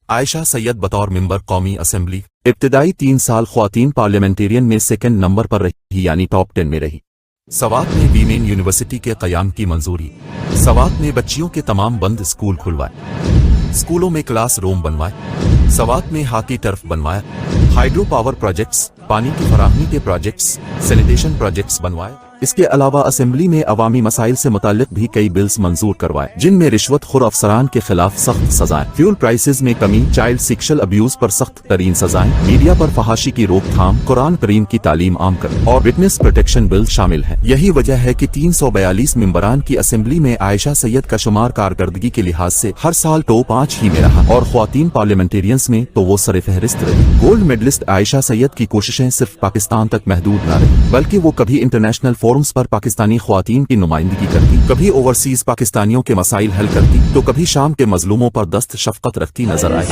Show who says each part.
Speaker 1: عائشہ سید بطور ممبر قومی اسمبلی ابتدائی 3 سال خواتین پارلیمنٹیرین میں سیکنڈ نمبر پر رہی یعنی ٹاپ 10 میں رہی۔ سوات میں ویمن یونیورسٹی کے قیام کی منظوری۔ سوات میں بچیوں کے تمام بند اسکول کھلوائے، اسکولوں میں کلاس روم بنوائے، سوات میں ہاکی ٹرف بنوایا، ہائیڈرو پاور پروجیکٹس، پانی کی فراہمی کے پروجیکٹس، سینیٹیشن پروجیکٹس بنوائے۔ اس کے علاوہ اسمبلی میں عوامی مسائل سے متعلق بھی کئی بلز منظور کروائے جن میں رشوت خور افسران کے خلاف سخت سزائیں، فیول پرائسز میں کمی، چائلڈ سیکشل ابیوز پر سخت ترین سزائیں، میڈیا پر فحاشی کی روک تھام، قرآن کریم کی تعلیم عام کرنا اور وٹنس پروٹیکشن بل شامل ہیں۔ یہی وجہ ہے کہ 342 ممبران کی اسمبلی میں عائشہ سید کا شمار کارکردگی کے لحاظ سے ہر سال ٹاپ 5 ہی میں رہا اور خواتین پارلیمنٹیرینز میں تو وہ سر فہرست رہی۔ گولڈ میڈلسٹ عائشہ سید کی کوششیں صرف پاکستان تک محدود نہ رہی بلکہ وہ کبھی انٹرنیشنل فورمز پر پاکستانی خواتین کی نمائندگی کرتی، کبھی اوورسیز پاکستانیوں کے مسائل حل کرتی تو کبھی شام کے مظلوموں پر دست شفقت رکھتی نظر آئی۔